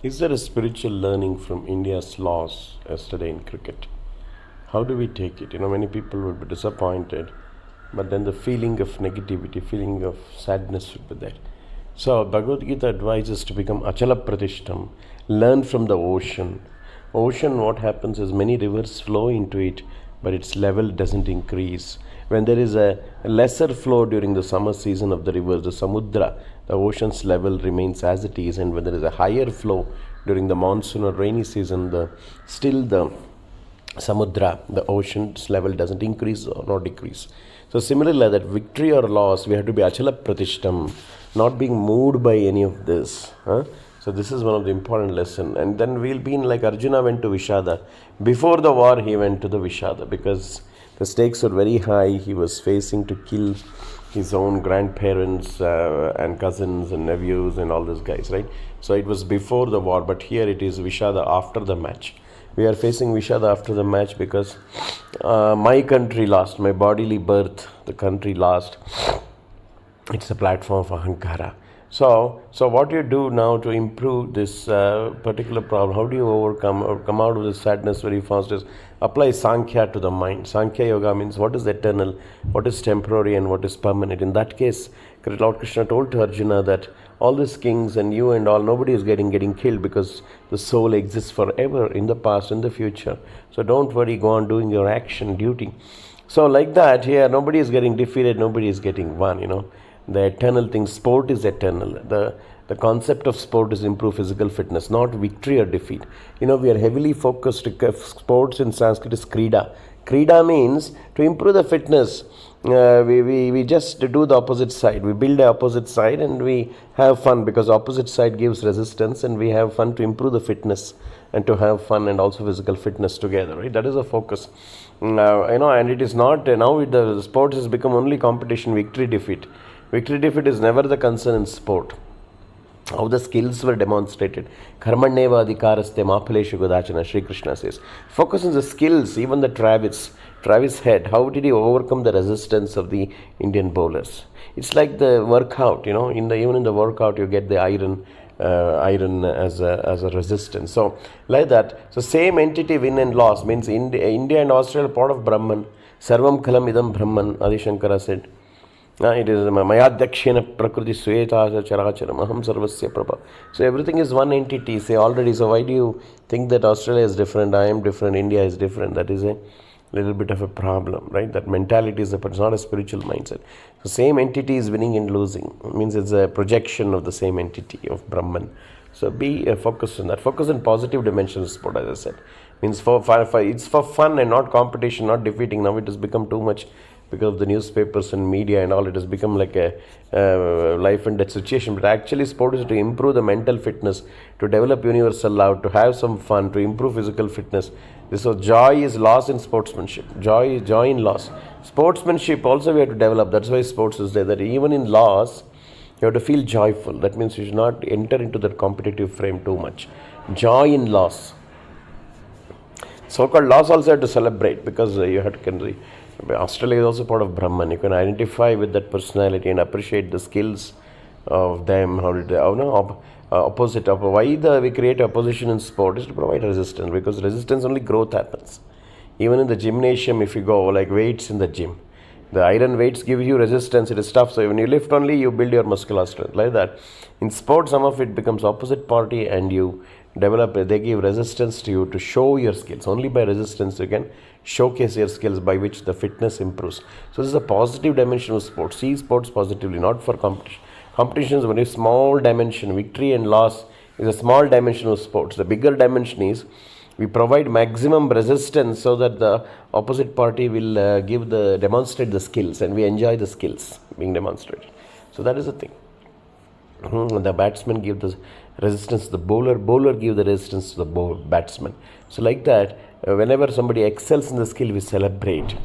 Is there a spiritual learning from India's loss yesterday in cricket? How do we take it? Many people would be disappointed, but then the feeling of negativity, feeling of sadness would be there. So Bhagavad Gita advises to become Achala Pratishtam, learn from the ocean. Ocean, what happens is many rivers flow into it, but its level doesn't increase. When there is a lesser flow during the summer season of the rivers, the samudra, the ocean's level remains as it is, and when there is a higher flow during the monsoon or rainy season, the samudra, the ocean's level doesn't increase or not decrease. So similarly, that victory or loss, we have to be achala pratishtam, not being moved by any of this. So this is one of the important lessons. And then we'll be in like Arjuna went to Vishada. Before the war, he went to the Vishada because the stakes were very high. He was facing to kill his own grandparents and cousins and nephews and all those guys, right? So it was before the war, but here it is Vishada after the match. We are facing Vishada after the match because my country lost, my bodily birth, the country lost. It's a platform of Ahankara. So what do you do now to improve this particular problem? How do you overcome or come out of this sadness very fast? Is apply Sankhya to the mind. Sankhya Yoga means what is eternal, what is temporary, and what is permanent. In that case, Lord Krishna told to Arjuna that all these kings and you and all, nobody is getting killed because the soul exists forever in the past, in the future. So don't worry, go on doing your action, duty. So like that, here, nobody is getting defeated, nobody is getting won, The eternal thing, sport is eternal. The concept of sport is improve physical fitness, not victory or defeat. We are heavily focused, sports in Sanskrit is krida. Krida means to improve the fitness. We just do the opposite side. We build the opposite side and we have fun because opposite side gives resistance and we have fun to improve the fitness and to have fun and also physical fitness together, right? That is a focus. And it is not, now the sports has become only competition, victory, defeat. Victory, defeat is never the concern in sport. How the skills were demonstrated. Karmanneva adhikaraste maphaleshu godachana, Sri Krishna says. Focus on the skills, even the Travis Head, how did he overcome the resistance of the Indian bowlers? It's like the workout, even in the workout you get the iron as a resistance. So like that. So same entity, win and loss, means India and Australia are part of Brahman. Sarvam kalam idam Brahman, Adi Shankara said. It is Mayadhyakshena Prakriti Sweta Characharam Aham Sarvasya Prabha. So everything is one entity, say already. So why do you think that Australia is different, I am different, India is different? That is a little bit of a problem, right? That mentality is it's not a spiritual mindset. So same entity is winning and losing. It means it's a projection of the same entity of Brahman. So be focused on that. Focus on positive dimensions of sport, as I said. Means it's for fun and not competition, not defeating. Now it has become too much because of the newspapers and media and all. It has become like a life and death situation. But actually sport is to improve the mental fitness, to develop universal love, to have some fun, to improve physical fitness. So joy is lost in sportsmanship. Joy in loss. Sportsmanship also we have to develop. That's why sports is there. That even in loss, you have to feel joyful. That means you should not enter into that competitive frame too much. Joy in loss. So-called loss also have to celebrate because you have to Australia is also part of Brahman. You can identify with that personality and appreciate the skills of them. Opposite of why we create opposition in sport is to provide resistance, because resistance only growth happens. Even in the gymnasium, if you go like weights in the gym, the iron weights give you resistance. It is tough. So when you lift only, you build your muscular strength like that. In sport, some of it becomes opposite party and you develop. They give resistance to you to show your skills. Only by resistance you can showcase your skills, by which the fitness improves. So this is a positive dimension of sports. See sports positively, not for competition. Competition is a very small dimension. Victory and loss is a small dimension of sports. The bigger dimension is we provide maximum resistance so that the opposite party will demonstrate the skills, and we enjoy the skills being demonstrated. So that is the thing. The batsman give the resistance to the bowler give the resistance to the batsman. So like that, whenever somebody excels in the skill, we celebrate.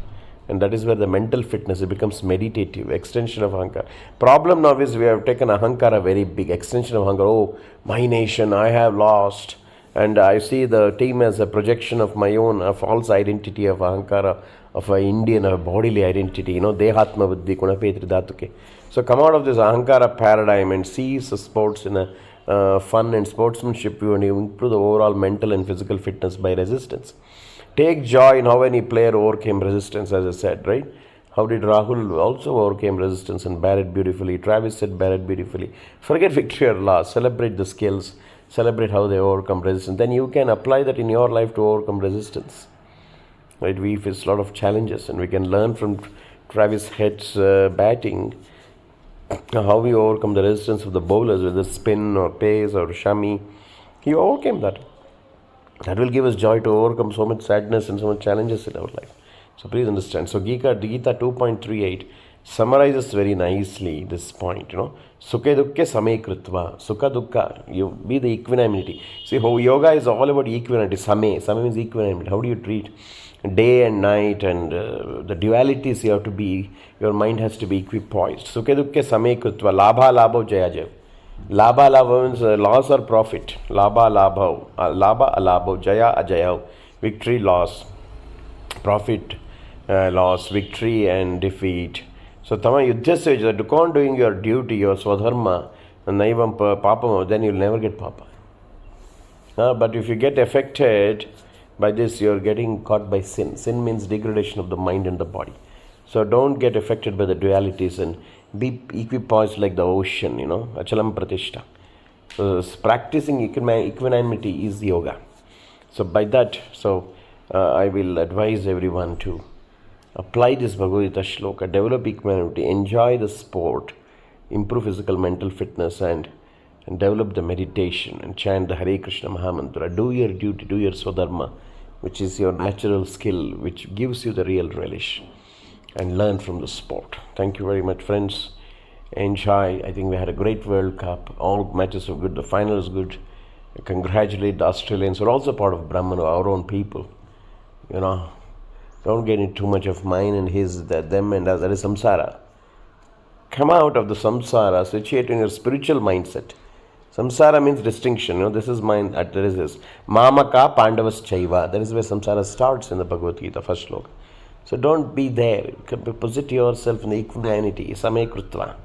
And that is where the mental fitness, it becomes meditative, extension of Ahankara. Problem now is we have taken Ahankara very big, extension of Ahankara. Oh, my nation, I have lost. And I see the team as a projection of my own, a false identity of Ahankara, of an Indian, a bodily identity, Dehatma Buddhi Kunapetri Dhatuke. So come out of this Ahankara paradigm and see sports in a fun and sportsmanship, you improve the overall mental and physical fitness by resistance. Take joy in how any player overcame resistance, as I said, right? How did Rahul also overcame resistance and bear it beautifully? Travis said, bear it beautifully. Forget victory or loss. Celebrate the skills. Celebrate how they overcome resistance. Then you can apply that in your life to overcome resistance. Right? We face a lot of challenges, and we can learn from Travis Head's batting how we overcome the resistance of the bowlers, whether spin or pace or shami. He overcame that. That will give us joy to overcome so much sadness and so much challenges in our life. So please understand. So Gita 2.38 summarizes very nicely this point. Sukha dukkha same kritva. Sukha dukkha, you be the equanimity. See, how yoga is all about equanimity. Same means equanimity. How do you treat day and night and the dualities you have to be, your mind has to be equipoised. Sukha dukkha same kritva. Labha labha jaya jaya. Labha labha means loss or profit. Labha labha. Labha alabha. Jaya ajaya. Victory, loss. Profit, loss, victory and defeat. So Tama Yuddha says that you can't doing your duty, your swadharma, naivam papam, then you'll never get papa. But if you get affected by this, you're getting caught by sin. Sin means degradation of the mind and the body. So don't get affected by the dualities and be equipoised like the ocean, achalam pratishta. So practicing equanimity is yoga. So by that, I will advise everyone to apply this Bhagavad Gita shloka, develop equanimity, enjoy the sport, improve physical mental fitness, and develop the meditation and chant the Hare Krishna Mahamantra. Do your duty, do your swadharma, which is your natural skill, which gives you the real relish, and learn from the sport. Thank you very much, friends. Enjoy. I think we had a great World Cup. All matches were good. The final is good. I congratulate the Australians. We're also part of Brahman, our own people. Don't get into too much of mine and his, them and us. That is samsara. Come out of the samsara, situate in your spiritual mindset. Samsara means distinction. This is mine, there is this. Mamaka Pandavas Chaiva. That is where samsara starts in the Bhagavad Gita, first sloka. So don't be there. Posit yourself in the equanimity, same krutva.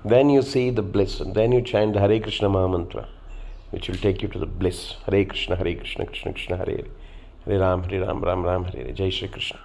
Then you see the bliss, and then you chant the Hare Krishna Mahamantra, which will take you to the bliss. Hare Krishna, Krishna Krishna, Hare Hare. Hare Ram, Ram Ram, Hare Hare. Jai Shri Krishna.